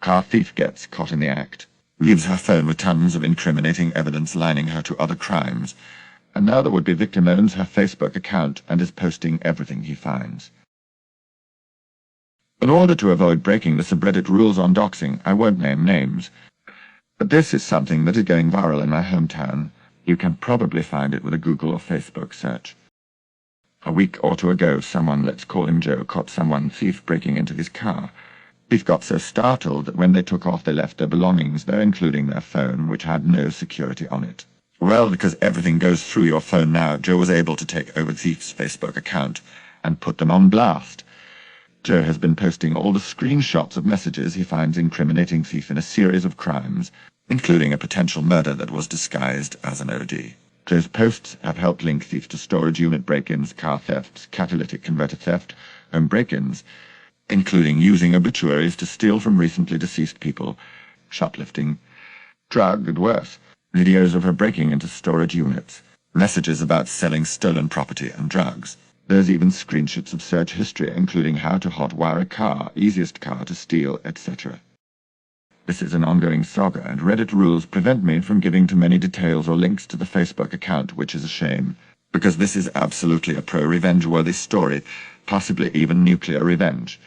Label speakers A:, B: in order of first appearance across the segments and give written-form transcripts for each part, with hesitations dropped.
A: Car thief gets caught in the act, leaves her phone with tons of incriminating evidence lining her to other crimes, and now the would-be victim owns her Facebook account and is posting everything he finds. In order to avoid breaking the subreddit rules on doxing, I won't name names, but this is something that is going viral in my hometown. You can probably find it with a Google or Facebook search. A week or two ago, someone, let's call him Joe, caught someone thief breaking into his car. Thief got so startled that when they took off they left their belongings there, including their phone, which had no security on it. Well, because everything goes through your phone now, Joe was able to take over the thief's Facebook account and put them on blast. Joe has been posting all the screenshots of messages he finds incriminating thief in a series of crimes, including a potential murder that was disguised as an OD. Joe's posts have helped link thief to storage unit break-ins, car thefts, catalytic converter theft, home break-ins, including using obituaries to steal from recently deceased people, shoplifting, drug, and worse, videos of her breaking into storage units, messages about selling stolen property and drugs. There's even screenshots of search history, including how to hotwire a car, easiest car to steal, etc. This is an ongoing saga, and Reddit rules prevent me from giving too many details or links to the Facebook account, which is a shame, because this is absolutely a pro-revenge-worthy story, possibly even nuclear revenge.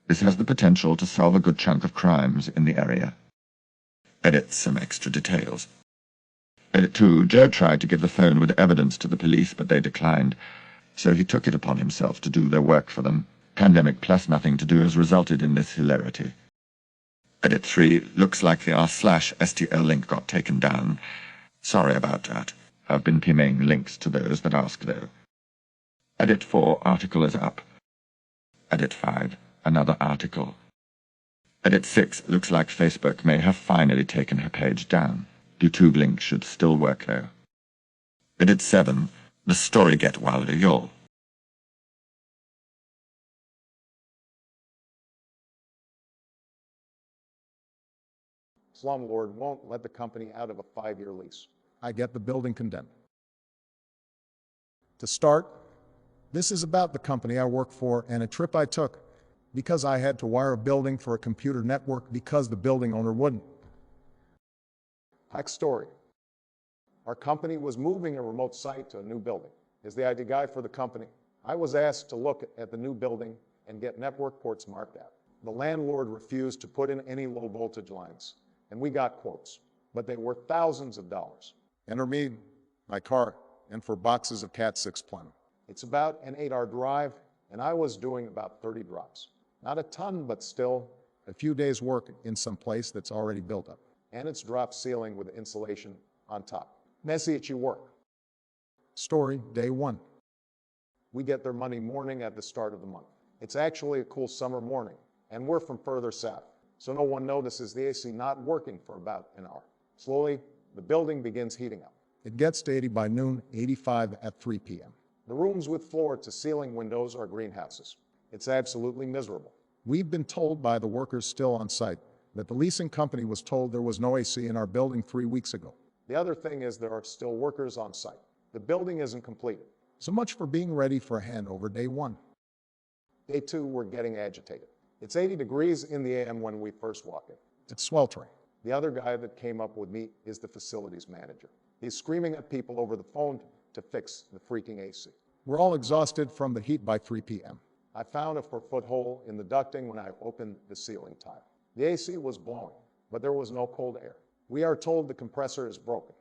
A: This has the potential to solve a good chunk of crimes in the area. Edit some extra details. Edit 2. Joe tried to give the phone with evidence to the police, but they declined, so he took it upon himself to do their work for them. Pandemic plus nothing to do has resulted in this hilarity. Edit 3. Looks like the r/STL link got taken down. Sorry about that. I've been pinning links to those that ask though. Edit 4. Article is up. Edit 5. Another article. Edit 6. Looks like Facebook may have finally taken her page down. YouTube link should still work though. Edit 7. The story get wilder, y'all.
B: Slum lord won't let the company out of a 5-year lease. I get the building condemned. To start, this is about the company I work for and a trip I took because I had to wire a building for a computer network because the building owner wouldn't. Backstory. Our company was moving a remote site to a new building. As the IT guy for the company, I was asked to look at the new building and get network ports marked out. The landlord refused to put in any low voltage lines, and we got quotes, but they were thousands of dollars. Enter me, my car, and for boxes of Cat 6 plenum. It's about an 8-hour drive, and I was doing about 30 drops. Not a ton, but still a few days' work in some place that's already built up. And it's drop ceiling with insulation on top. Messy at your work. Story, day 1. We get their money morning at the start of the month. It's actually a cool summer morning, and we're from further south, so no one notices the AC not working for about an hour. Slowly, the building begins heating up. It gets to 80 by noon, 85 at 3 p.m. The rooms with floor-to-ceiling windows are greenhouses. It's absolutely miserable. We've been told by the workers still on site that the leasing company was told there was no AC in our building 3 weeks ago. The other thing is there are still workers on site. The building isn't completed. So much for being ready for a handover day 1. Day 2, we're getting agitated. It's 80 degrees in the AM when we first walk in. It's sweltering. The other guy that came up with me is the facilities manager. He's screaming at people over the phone to fix the freaking AC. We're all exhausted from the heat by 3 p.m. I found a 4-foot hole in the ducting when I opened the ceiling tile. The AC was blowing, but there was no cold air. We are told the compressor is broken.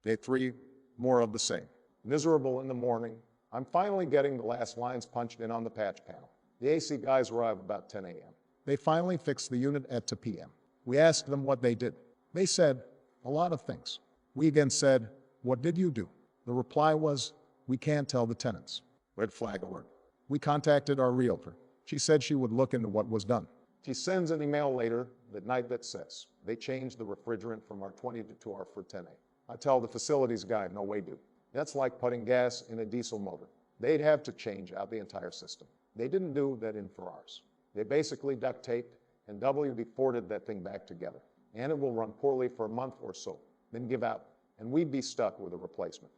B: Day 3, more of the same. Miserable in the morning. I'm finally getting the last lines punched in on the patch panel. The AC guys arrive about 10 a.m. They finally fixed the unit at 2 p.m. We asked them what they did. They said, a lot of things. We again said, what did you do? The reply was, we can't tell the tenants. Red flag alert. We contacted our realtor. She said she would look into what was done. She sends an email later that night that says, they changed the refrigerant from R20 to R410A. I tell the facilities guy, no way, dude. That's like putting gas in a diesel motor. They'd have to change out the entire system. They didn't do that in for ours. They basically duct taped and WD-40'd that thing back together. And it will run poorly for a month or so, then give out, and we'd be stuck with a replacement.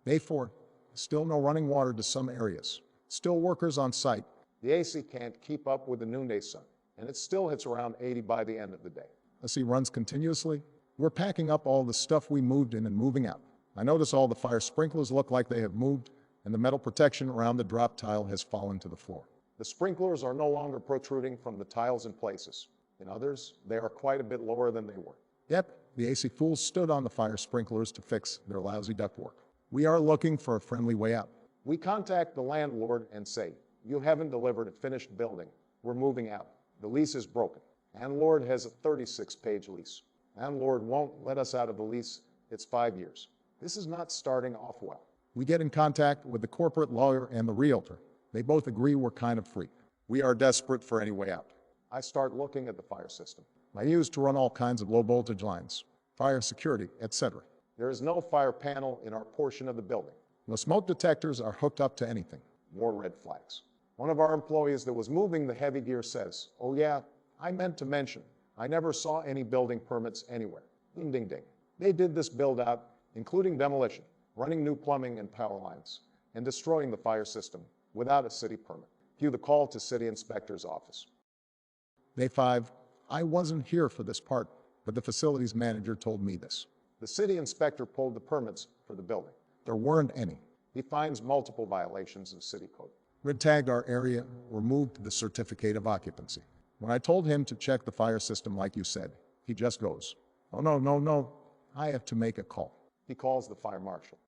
B: Day 4, still no running water to some areas. Still workers on site. The AC can't keep up with the noonday sun. and it still hits around 80 by the end of the day.
C: As he runs continuously, we're packing up all the stuff we moved in and moving out. I notice all the fire sprinklers look like they have moved, and the metal protection around the drop tile has fallen to the floor.
B: The sprinklers are no longer protruding from the tiles in places. In others, they are quite a bit lower than they were.
C: Yep, the AC fools stood on the fire sprinklers to fix their lousy ductwork. We are looking for a friendly way out.
B: We contact the landlord and say, "You haven't delivered a finished building. We're moving out. The lease is broken." Landlord has a 36-page lease. Landlord won't let us out of the lease. It's 5 years. This is not starting off well.
C: We get in contact with the corporate lawyer and the realtor. They both agree we're kind of free. We are desperate for any way out.
B: I start looking at the fire system.
C: I used to run all kinds of low voltage lines, fire security, etc.
B: There is no fire panel in our portion of the building.
C: No smoke detectors are hooked up to anything.
B: More red flags. One of our employees that was moving the heavy gear says, "Oh yeah, I meant to mention, I never saw any building permits anywhere." Ding, ding, ding. They did this build out, including demolition, running new plumbing and power lines, and destroying the fire system without a city permit. Cue the call to city inspector's office.
C: Day 5, I wasn't here for this part, but the facilities manager told me this.
B: The city inspector pulled the permits for the building.
C: There weren't any.
B: He finds multiple violations of city code.
C: Red tagged our area, removed the certificate of occupancy. When I told him to check the fire system like you said, he just goes, "Oh no, I have to make a call."
B: He calls the fire marshal.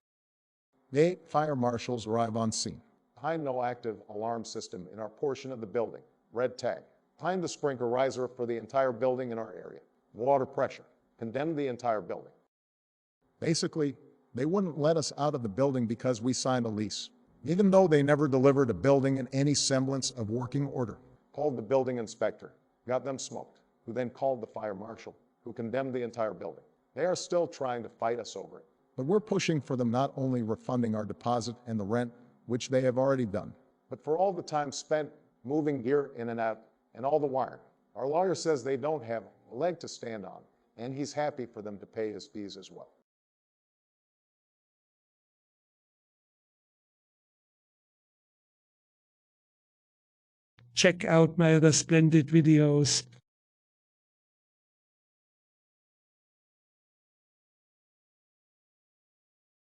C: The 8 fire marshals arrive on scene.
B: Find no active alarm system in our portion of the building. Red tag. Find the sprinkler riser for the entire building in our area. Water pressure. Condemn the entire building.
C: Basically, they wouldn't let us out of the building because we signed a lease, even though they never delivered a building in any semblance of working order.
B: Called the building inspector. Got them smoked. Who then called the fire marshal, who condemned the entire building. They are still trying to fight us over it.
C: But we're pushing for them not only refunding our deposit and the rent, which they have already done,
B: but for all the time spent moving gear in and out and all the wiring. Our lawyer says they don't have a leg to stand on, and he's happy for them to pay his fees as well.
D: Check out my other splendid videos.